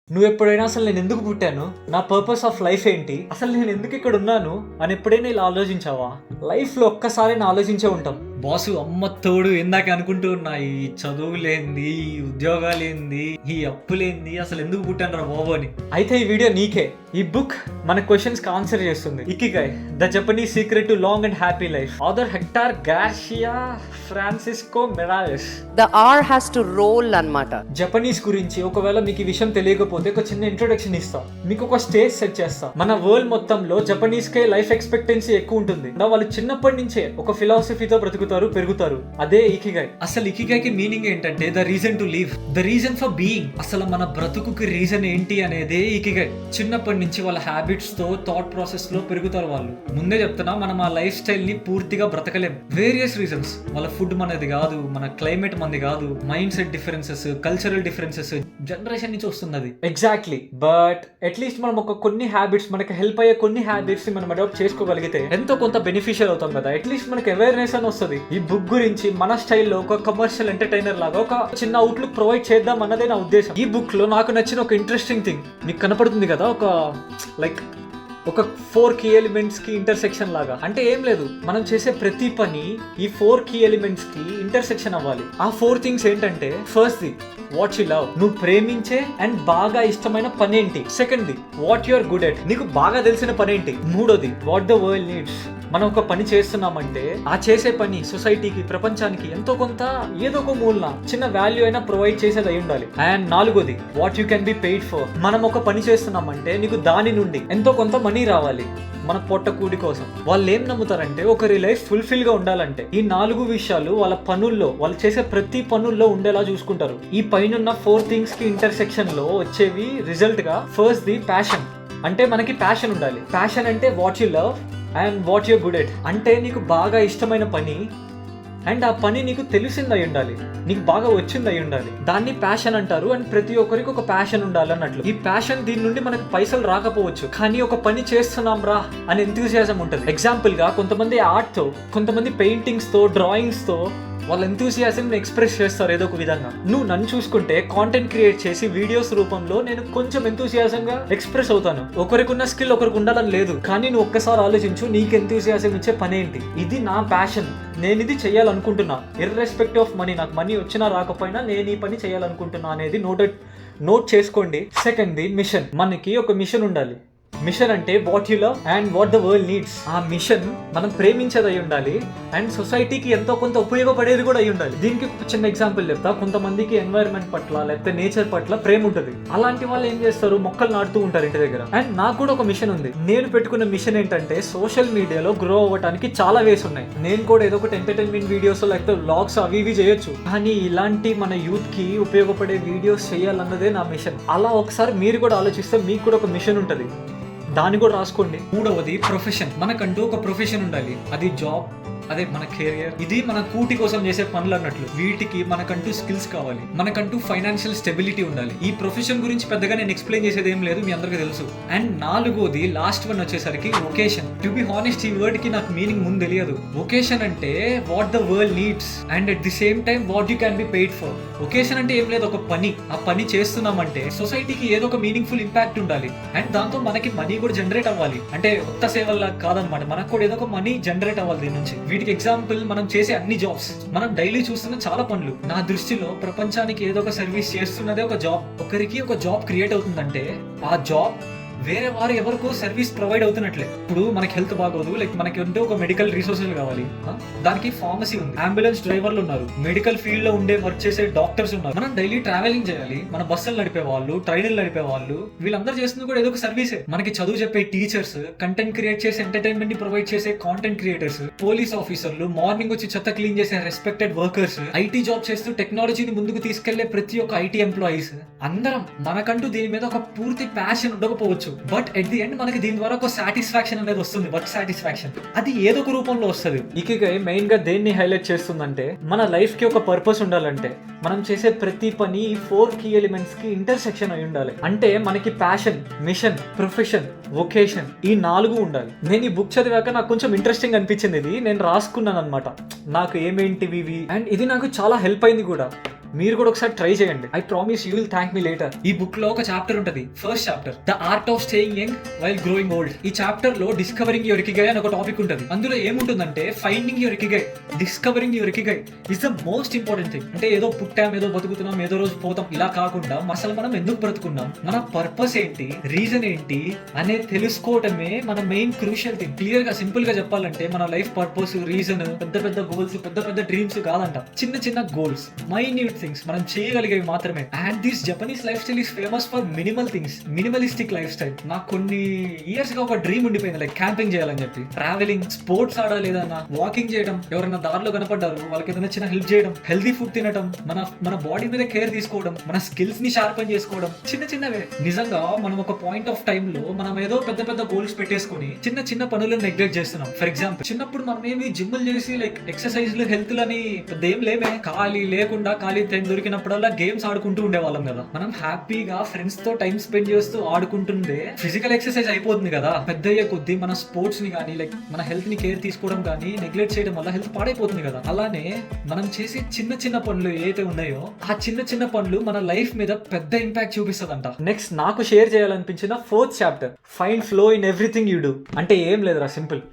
నువ్వు ఎప్పుడైనా అసలు నేను ఎందుకు పుట్టాను, నా పర్పస్ ఆఫ్ లైఫ్ ఏంటి, అసలు నేను ఎందుకు ఇక్కడ ఉన్నాను అని ఎప్పుడైనా ఇలా ఆలోచించావా? లైఫ్లో ఒక్కసారి ఆలోచించే ఉంటాం. బాసు అమ్మ తోడు ఇందాక అనుకుంటూ ఉన్నా, ఈ చదువులేంది, ఈ ఉద్యోగాలేంది, ఈ అప్పులేంది, అసలు ఎందుకు పుట్టాను రా బాబు అని. అయితే ఈ వీడియో నీకే. ఈ బుక్ మన క్వశ్చన్స్ కి ఆన్సర్ చేస్తుంది. Ikigai, the Japanese secret to long and happy life, author Hector Garcia Francisco Miralles. The R has to roll అన్నమాట. జపనీస్ గురించి ఒకవేళ మీకు ఈ విషయం తెలియకపోతే ఒక చిన్న ఇంట్రొడక్షన్ ఇస్తా, మీకు ఒక స్టేజ్ సెట్ చేస్తా. మన వరల్డ్ మొత్తంలో జపనీస్ కే లైఫ్ ఎక్స్పెక్టెన్సీ ఎక్కువ ఉంటుంది. వాళ్ళు చిన్నప్పటి నుంచే ఒక ఫిలాసఫీతో బ్రతుకుతారు, పెరుగుతారు. అదే ఇకిగాయ్. అసలు ఇకిగాయ్ కి మీనింగ్ ఏంటంటే the reason to live, the reason for being. అసలు మన బ్రతుకుకి రీజన్ ఏంటి అనేదే ఇకిగాయ్. చిన్నప్పటి నుంచి వాళ్ళ హ్యాబిట్స్ తో, థాట్ ప్రాసెస్ లో పెరుగుతారు వాళ్ళు. ముందే చెప్తున్నా, మనం ఆ లైఫ్ స్టైల్ ని పూర్తిగా బ్రతకలేం. Various reasons. వాళ్ళ ఫుడ్ మనది కాదు, మన క్లైమేట్ మనది కాదు, mind set differences, cultural differences, generation నుంచి వస్తున్నది. ఎగ్జాక్ట్లీ. బట్ అట్లీస్ట్ మనం కొన్ని హ్యాబిట్స్, మనకి హెల్ప్ అయ్యే కొన్ని హ్యాబిట్స్ మనం అడాప్ట్ చేసుకోగలిగితే ఎంతో కొంత బెనిఫిషియల్ అవుతాం కదా. అట్లీస్ట్ మనకి అవేర్నెస్ అని వస్తుంది. ఈ బుక్ గురించి మన స్టైల్లో ఒక కమర్షియల్ ఎంటర్టైనర్ లాగా ఒక చిన్న అవుట్లుక్ ప్రొవైడ్ చేద్దాం అన్నదే నా ఉద్దేశం. ఈ బుక్ లో నాకు నచ్చిన ఒక ఇంట్రెస్టింగ్ థింగ్ మీకు కనపడుతుంది కదా, ఒక 4 కీ ఎలిమెంట్స్ కి ఇంటర్సెక్షన్ లాగా. అంటే ఏం లేదు, మనం చేసే ప్రతి పని ఈ 4 కీ ఎలిమెంట్స్ కి ఇంటర్సెక్షన్ అవ్వాలి. ఆ 4 థింగ్స్ ఏంటంటే, first the what you love, నువ్వు ప్రేమించే అండ్ బాగా ఇష్టమైన పని ఏంటి. Second the what you are good at, నీకు బాగా తెలిసిన పని ఏంటి. మూడోది వాట్ ద వరల్డ్ నీడ్స్, మనం ఒక పని చేస్తున్నామంటే ఆ చేసే పని సొసైటీకి, ప్రపంచానికి ఎంతో కొంత ఏదో ఒక మూలన చిన్న వాల్యూ అయినా ప్రొవైడ్ చేసేది అయి ఉండాలి. అండ్ నాలుగోది what you can be paid for, మనం ఒక పని చేస్తున్నామంటే నీకు దాని నుండి ఎంతో కొంత మనీ రావాలి, మన పొట్ట కూడి కోసం. వాళ్ళు ఏం నమ్ముతారంటే ఒకరి లైఫ్ ఫుల్ఫిల్ గా ఉండాలంటే ఈ 4 విషయాలు వాళ్ళ పనుల్లో, వాళ్ళు చేసే ప్రతి పనుల్లో ఉండేలా చూసుకుంటారు. ఈ పైన 4 థింగ్స్ కి ఇంటర్సెక్షన్ లో వచ్చేవి రిజల్ట్ గా ఫస్ట్ ది ప్యాషన్. అంటే మనకి ప్యాషన్ ఉండాలి. ప్యాషన్ అంటే what you love and what you good at, అంటే నీకు బాగా ఇష్టమైన పని అండ్ ఆ పని నీకు తెలిసింది అయి ఉండాలి, నీకు బాగా వచ్చింది అయి ఉండాలి. దాన్ని ప్యాషన్ అంటారు. అండ్ ప్రతి ఒక్కరికి ఒక ప్యాషన్ ఉండాలి అన్నట్లు. ఈ ప్యాషన్, దీని నుండి మనకు పైసలు రాకపోవచ్చు, కానీ ఒక పని చేస్తున్నాం రా అని ఎంతూసియాజం ఉంటుంది. ఎగ్జాంపుల్ గా కొంతమంది ఆర్ట్ తో, కొంతమంది పెయింటింగ్స్ తో, డ్రాయింగ్స్ తో వాళ్ళ ఎంతూసియాజం ఎక్స్ప్రెస్ చేస్తారు ఏదో ఒక విధంగా. నువ్వు నన్ను చూసుకుంటే కాంటెంట్ క్రియేట్ చేసి వీడియోస్ రూపంలో నేను కొంచెం ఎంతూసియాజంగా ఎక్స్ప్రెస్ అవుతాను. ఒకరికి ఉన్న స్కిల్ ఒకరికి ఉండాలని లేదు, కానీ నువ్వు ఒక్కసారి ఆలోచించు, నీకు ఎంతూసియాజం ఇచ్చే పని ఏంటి. ఇది నా ప్యాషన్, నేను ఇది చేయాలనుకుంటున్నా, ఇర్రెస్పెక్టివ్ ఆఫ్ మనీ. నాకు మనీ వచ్చినా రాకపోయినా నేను ఈ పని చేయాలనుకుంటున్నా అనేది నోట్ చేసుకోండి. Second the mission. మనకి ఒక మిషన్ ఉండాలి. మిషన్ అంటే what you love and what the world needs. ఆ మిషన్ మనం ప్రేమించేది అయి ఉండాలి అండ్ సొసైటీకి ఎంతో కొంత ఉపయోగపడేది కూడా అయి ఉండాలి. దీనికి ఒక చిన్న ఎగ్జాంపుల్ చెప్తా. కొంతమందికి ఎన్వైరన్మెంట్ పట్ల, లేకపోతే నేచర్ పట్ల ప్రేమ ఉంటుంది. అలాంటి వాళ్ళు ఏం చేస్తారు, మొక్కలు నాటుతూ ఉంటారు ఇంటి దగ్గర. అండ్ నాకు కూడా ఒక మిషన్ ఉంది. నేను పెట్టుకున్న మిషన్ ఏంటంటే సోషల్ మీడియాలో గ్రో అవ్వడానికి చాలా వేస్ ఉన్నాయి. నేను కూడా ఏదో ఒకటి ఎంటర్టైన్మెంట్ వీడియోస్, లేకపోతే వ్లాగ్స్ అవి ఇవి చేయొచ్చు, కానీ ఇలాంటి మన యూత్ కి ఉపయోగపడే వీడియోస్ చేయాలన్నదే నా మిషన్. అలా ఒకసారి మీరు కూడా ఆలోచిస్తే మీకు కూడా ఒక మిషన్ ఉంటుంది, దాన్ని కూడా రాసుకోండి. మూడవది ప్రొఫెషన్. మనకంటూ ఒక ప్రొఫెషన్ ఉండాలి. అది జాబ్, అదే మన కెరియర్. ఇది మన కూటి కోసం చేసే పనులు అన్నట్లు. వీటికి మనకంటూ స్కిల్స్ కావాలి, మనకంటూ ఫైనాన్షియల్ స్టెబిలిటీ ఉండాలి. ఈ ప్రొఫెషన్ గురించి పెద్దగా నేను ఎక్స్ప్లెయిన్ చేసేది ఏం లేదు, మీ అందరికీ తెలుసు. అండ్ నాలుగోది లాస్ట్ వన్ వచ్చేసరికి వొకేషన్. టు బి హానెస్ట్, ఈ వర్డ్ కి నాకు మీనింగ్ ముందు తెలియదు. వొకేషన్ అంటే what the world needs and at the same time what you can be paid for. Vacation అంటే ఏం లేదు, ఒక పని. ఆ పని చేస్తున్నామంటే సొసైటీకి ఏదో ఒక మీనింగ్ఫుల్ ఇంపాక్ట్ ఉండాలి అండ్ దాంతో మనకి మనీ కూడా జనరేట్ అవ్వాలి. అంటే కొత్త సేవల్లా కాదనమాట, మనకు కూడా ఏదో ఒక మనీ జనరేట్ అవ్వాలి దీని నుంచి. వీటికి ఎగ్జాంపుల్ మనం చేసే అన్ని జాబ్స్, మనం డైలీ చూస్తున్న చాలా పనులు. నా దృష్టిలో ప్రపంచానికి ఏదో ఒక సర్వీస్ చేస్తున్నదే ఒక జాబ్. ఒకరికి ఒక జాబ్ క్రియేట్ అవుతుందంటే ఆ జాబ్ వేరే వారు ఎవరికో సర్వీస్ ప్రొవైడ్ అవుతున్నట్లే. ఇప్పుడు మనకి హెల్త్ బాగోదు, లైక్ మనకి ఉంటే ఒక మెడికల్ రిసోర్సెస్ కావాలి, దానికి ఫార్మసీ ఉంది, అంబులెన్స్ డ్రైవర్లు ఉన్నారు, మెడికల్ ఫీల్డ్ లో ఉండే వర్క్ చేసే డాక్టర్స్ ఉన్నారు. మనం డైలీ ట్రావెలింగ్ చేయాలి, మన బస్సులు నడిపే వాళ్ళు, ట్రైన్లు నడిపే వాళ్ళు, వీళ్ళందరూ చేస్తుంది కూడా ఏదో ఒక సర్వీసే. మనకి చదువు చెప్పే టీచర్స్, కంటెంట్ క్రియేట్ చేసే, ఎంటర్టైన్మెంట్ ని ప్రొవైడ్ చేసే కాంటెంట్ క్రియేటర్స్, పోలీస్ ఆఫీసర్లు, మార్నింగ్ వచ్చి చెత్త క్లీన్ చేసే రెస్పెక్టెడ్ వర్కర్స్, ఐటీ జాబ్ చేస్తూ టెక్నాలజీని ముందుకు తీసుకెళ్లే ప్రతి ఒక్క ఐటీ ఎంప్లాయీస్, అందరం మనకంటూ దీని మీద ఒక పూర్తి ప్యాషన్ ఉండకపోవచ్చు, బట్ ఎట్ ది ఎండ్ మనకి దీని ద్వారా ఒక సాటిస్ఫాక్షన్ అనేది వస్తుంది, వర్క్ సాటిస్ఫాక్షన్. అది ఏదో ఒక రూపంలో వస్తుంది. ఇకిగై మెయిన్ గా దేన్ని హైలైట్ చేస్తుందంటే, మన లైఫ్ కి ఒక పర్పస్ ఉండాలంటే మనం చేసే ప్రతి పని ఈ 4 కీ ఎలిమెంట్స్ కి ఇంటర్సెక్షన్ అయి ఉండాలి. అంటే మనకి ప్యాషన్, మిషన్, ప్రొఫెషన్, వొకేషన్, ఈ 4 ఉండాలి. నేను ఈ బుక్ చదివాక నాకు కొంచెం ఇంట్రెస్టింగ్ అనిపించింది. ఇది నేను రాసుకున్నాను అనమాట, నాకు ఏమేంటివి ఇవి. అండ్ ఇది నాకు చాలా హెల్ప్ అయింది కూడా. మీరు కూడా ఒకసారి ట్రై చేయండి. I promise you will thank me later. ఈ బుక్ లో ఒక చాప్టర్ ఉంటది, first chapter, the art of staying young while growing old. ఈ చాప్టర్ లో డిస్కవరింగ్ యువర్ ఇకిగై అని ఒక టాపిక్ ఉంటది. అందులో ఏముంటుందంటే finding your ikigai, discovering your ikigai is the most important thing. అంటే ఏదో పుట్టాం, ఏదో బతుకుతున్నాం, ఏదో రోజు పోతాం, ఇలా కాకుండా అసలు మనం ఎందుకు బ్రతుకున్నాం, మన పర్పస్ ఏంటి, రీజన్ ఏంటి అనే తెలుసుకోవటమే మన మెయిన్ క్రూషియల్ థింగ్. క్లియర్ గా సింపుల్ గా చెప్పాలంటే మన లైఫ్ పర్పస్, రీజన్ పెద్ద పెద్ద గోల్స్, పెద్ద పెద్ద డ్రీమ్స్ కాదంట. చిన్న చిన్న గోల్స్, మైన్యూట్ థింగ్స్, మనం చేయగలిగేవి మాత్రమే. And this Japanese life style is famous for minimal things, minimalistic life style. నాకు కొన్ని ఇయర్స్ గా ఒక డ్రీమ్ ఉండిపోయింది, లైక్ క్యాంపింగ్ చేయాలని చెప్పి, ట్రావెలింగ్, స్పోర్ట్స్ ఆడాలి, ఏదన్నా వాకింగ్ చేయడం, ఎవరైనా దారిలో కనపడ్డారు వాళ్ళకి ఏదైనా చిన్న హెల్ప్ చేయడం, హెల్దీ ఫుడ్ తినడం, మన బాడీ మీద కేర్ తీసుకోవడం, మన స్కిల్స్ ని షార్పన్ చేసుకోవడం, చిన్న చిన్నవే. నిజంగా మనం ఒక పాయింట్ ఆఫ్ టైమ్ లో మనం ఏదో పెద్ద పెద్ద గోల్స్ పెట్టేసుకుని చిన్న చిన్న పనులను నెగ్లెక్ట్ చేస్తున్నాం. ఫర్ ఎగ్జాంపుల్, చిన్నప్పుడు మనం ఏమి జిమ్లు చేసి లైక్ ఎక్సర్సైజ్లు, హెల్త్ లని పెద్ద ఏం లేమే. ఖాళీ లేకుండా ఖాళీ టైం దొరికినప్పుడల్లా గేమ్స్ ఆడుకుంటూ ఉండేవాళ్ళం కదా. మనం హ్యాపీగా ఫ్రెండ్స్ తో టైం స్పెండ్ చేస్తూ ఆడుకుంటుండే ఫిజికల్ ఎక్సర్సైజ్ అయిపోతుంది కదా. పెద్ద అయ్యే కొద్దీ మన స్పోర్ట్స్ ని కానీ లైక్ మన హెల్త్ ని కేర్ తీసుకోవడం కానీ నెగ్లెక్ట్ చేయడం వల్ల హెల్త్ పాడైపోతుంది కదా. అలానే మనం చేసే చిన్న చిన్న పనులు ఏదైతే ఉన్నాయో ఆ చిన్న చిన్న పనులు మన లైఫ్ మీద పెద్ద ఇంపాక్ట్ చూపిస్తుందంట. నెక్స్ట్ నాకు షేర్ చేయాలనిపించిన 4th chapter, find flow in everything you do. అంటే ఏం లేదురా, సింపుల్.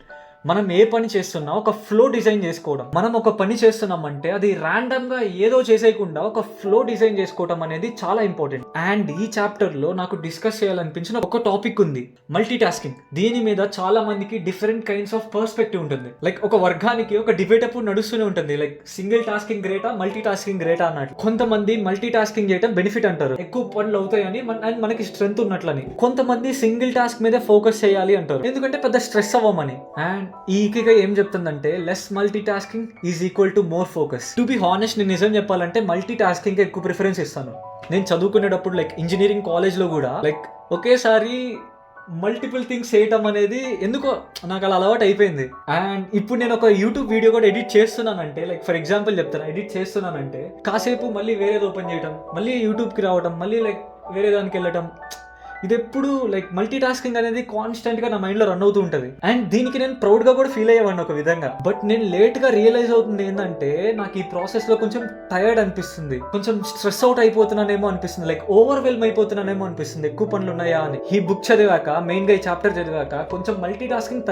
మనం ఏ పని చేస్తున్నా ఒక ఫ్లో డిజైన్ చేసుకోవడం. మనం ఒక పని చేస్తున్నామంటే అది ర్యాండమ్ గా ఏదో చేసేయకుండా ఒక ఫ్లో డిజైన్ చేసుకోవడం అనేది చాలా ఇంపార్టెంట్. అండ్ ఈ చాప్టర్ లో నాకు డిస్కస్ చేయాలనిపించిన ఒక టాపిక్ ఉంది, మల్టీ టాస్కింగ్. దీని మీద చాలా మందికి డిఫరెంట్ కైండ్స్ ఆఫ్ పర్స్పెక్టివ్ ఉంటుంది. లైక్ ఒక వర్గానికి ఒక డిబేట్ అప్పుడు నడుస్తూనే ఉంటుంది, లైక్ సింగిల్ టాస్కింగ్ గ్రేటా, మల్టీ టాస్కింగ్ గ్రేటా అన్నట్టు. కొంతమంది మల్టీ టాస్కింగ్ చేయడం బెనిఫిట్ అంటారు, ఎక్కువ పనులు అవుతాయని అండ్ మనకి స్ట్రెంత్ ఉన్నట్లని. కొంతమంది సింగిల్ టాస్క్ మీద ఫోకస్ చేయాలి అంటారు, ఎందుకంటే పెద్ద స్ట్రెస్ అవ్వమని. అండ్ ఈ ఇకిగై ఏం చెప్తుందంటే less multi tasking is equal to more focus. To be honest, నేను నిజం చెప్పాలంటే మల్టీ టాస్కింగ్ ఎక్కువ ప్రిఫరెన్స్ ఇస్తాను. నేను చదువుకునేటప్పుడు లైక్ ఇంజనీరింగ్ కాలేజ్ లో కూడా లైక్ ఒకేసారి మల్టిపుల్ థింగ్స్ చేయటం అనేది ఎందుకో నాకు అలా అలవాటు అయిపోయింది. అండ్ ఇప్పుడు నేను ఒక యూట్యూబ్ వీడియో కూడా ఎడిట్ చేస్తున్నానంటే, లైక్ ఫర్ ఎగ్జాంపుల్ చెప్తాను, ఎడిట్ చేస్తున్నానంటే కాసేపు మళ్ళీ వేరేది ఓపెన్ చేయటం, మళ్ళీ యూట్యూబ్కి రావడం, మళ్ళీ లైక్ వేరే దానికి వెళ్ళటం, ఇది ఎప్పుడు లైక్ మల్టీ టాస్కింగ్ అనేది కాన్స్టెంట్ గా నా మైండ్ లో రన్ అవుతూ ఉంటది. అండ్ దీనికి నేను ప్రౌడ్ గా కూడా ఫీల్ అయ్యేవాడిని ఒక విధంగా. బట్ నేను లేట్ గా రియలైజ్ అవుతుంది ఏంటంటే నాకు ఈ ప్రాసెస్ లో కొంచెం టైర్డ్ అనిపిస్తుంది, కొంచెం స్ట్రెస్ అవుట్ అయిపోతున్నానేమో అనిపిస్తుంది, లైక్ ఓవర్వెల్మ్ అయిపోతున్నానేమో అనిపిస్తుంది, ఎక్కువ పనులు ఉన్నాయా అని. ఈ బుక్ చదివాక, మెయిన్ గా ఈ చాప్టర్ చదివాక కొంచెం మల్టీ టాస్కింగ్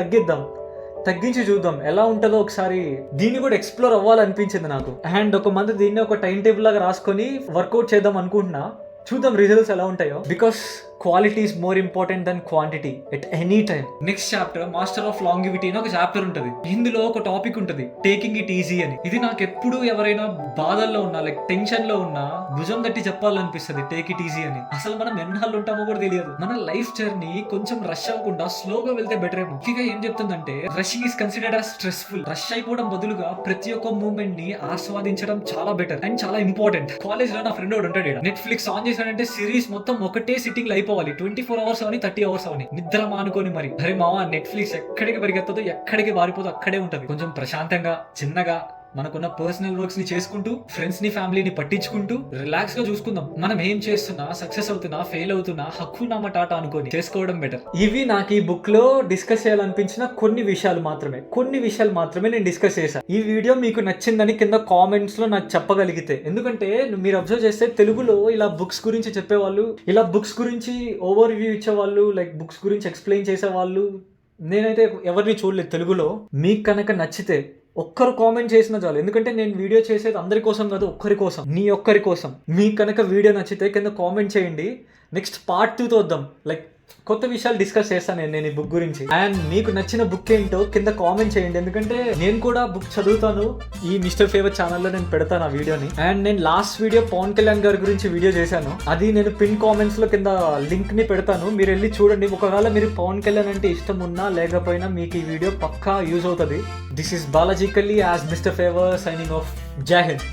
తగ్గించి చూద్దాం ఎలా ఉంటుందో ఒకసారి. దీన్ని కూడా ఎక్స్ప్లోర్ అవ్వాలనిపించింది నాకు. అండ్ ఒక మంత్ దీన్ని ఒక టైం టేబుల్ లాగా రాసుకొని వర్కౌట్ చేద్దాం అనుకుంటున్నా. చూద్దాం రిజల్ట్స్ ఎలా ఉంటాయో. Because quality is more important than quantity at any time. Next chapter, master of longevity అని ఒక చాప్టర్ ఉంటుంది. ఇందులో ఒక టాపిక్ ఉంటుంది, టేకింగ్ ఇట్ ఈజీ అని. ఇది నాకు ఎప్పుడు ఎవరైనా బాధల్లో ఉన్నా, లైక్ టెన్షన్ లో ఉన్నా భుజం తట్టి చెప్పాలనిపిస్తుంది, టేక్ ఇట్ ఈజీ అని. అసలు మనం ఎన్నాళ్ళు ఉంటామో కూడా తెలియదు. మన లైఫ్ జర్నీ కొంచెం రష్ అవ్వకుండా స్లోగా వెళ్తే బెటర్ ఏమో. ముఖ్యంగా ఏం చెప్తుందంటే rushing is considered as stressful. Rush అయిపోవడం బదులుగా ప్రతి ఒక్క మూమెంట్ ని ఆస్వాదించడం చాలా బెటర్ అండ్ చాలా ఇంపార్టెంట్. కాలేజ్ లో నా ఫ్రెండ్ ఒకటి ఉంటాడు, నెట్ఫ్లిక్స్ ఆన్ చేశాడంటే సిరీస్ మొత్తం ఒకటే సిట్టింగ్ లో అయిపోవాలి. 24 hours అవని 30 hours అవని నిద్ర మానుకొని మరి. అరే మావా, నెట్ఫ్లిక్స్ ఎక్కడికి పరిగెత్తదో, ఎక్కడికి పారిపోదో అక్కడే ఉంటది. కొంచెం ప్రశాంతంగా చిన్నగా మనకున్న పర్సనల్ వర్క్స్ ని చేసుకుంటూ, ఫ్రెండ్స్ ని, ఫ్యామిలీని పట్టించుకుంటూ రిలాక్స్ గా చూసుకుందాం. మనం ఏం చేస్తున్నా, సక్సెస్ అవుతున్నా, ఫెయిల్ అవుతున్నా, హక్కు నామ టాటా అనుకొని చేసుకోవడం బెటర్. ఇవి నాకు ఈ బుక్ లో డిస్కస్ చేయాలనిపించిన కొన్ని విషయాలు మాత్రమే నేను డిస్కస్ చేశాను. ఈ వీడియో మీకు నచ్చిందని కింద కామెంట్స్ లో నాకు చెప్పగలిగితే, ఎందుకంటే మీరు అబ్జర్వ్ చేస్తే తెలుగులో ఇలా బుక్స్ గురించి చెప్పేవాళ్ళు, ఇలా బుక్స్ గురించి ఓవర్ వ్యూ ఇచ్చేవాళ్ళు, లైక్ బుక్స్ గురించి ఎక్స్ప్లెయిన్ చేసేవాళ్ళు నేనైతే ఎవరిని చూడలేదు తెలుగులో. మీకు కనుక నచ్చితే ఒక్కరు కామెంట్ చేసిన చాలు, ఎందుకంటే నేను వీడియో చేసేది అందరి కోసం కాదు, ఒక్కరి కోసం, నీ ఒక్కరి కోసం. మీకు కనుక వీడియో నచ్చితే కింద కామెంట్ చేయండి. నెక్స్ట్ పార్ట్ 2తో వద్దాం, లైక్ కొత్త విషయాలు డిస్కస్ చేస్తాను నేను ఈ బుక్ గురించి. అండ్ మీకు నచ్చిన బుక్ ఏంటో కింద కామెంట్ చేయండి, ఎందుకంటే నేను కూడా బుక్ చదువుతాను. ఈ మిస్టర్ ఫేవర్ ఛానల్లో నేను పెడతాను ఆ వీడియోని. అండ్ నేను లాస్ట్ వీడియో పవన్ కళ్యాణ్ గారి గురించి వీడియో చేశాను, అది నేను పిన్ కామెంట్స్ లో కింద లింక్ ని పెడతాను, మీరు వెళ్ళి చూడండి. ఒకవేళ మీరు పవన్ కళ్యాణ్ అంటే ఇష్టం ఉన్నా లేకపోయినా మీకు ఈ వీడియో పక్కా యూజ్ అవుతుంది. This is Balaji Kalli as Mr favour signing off. Jai Hind.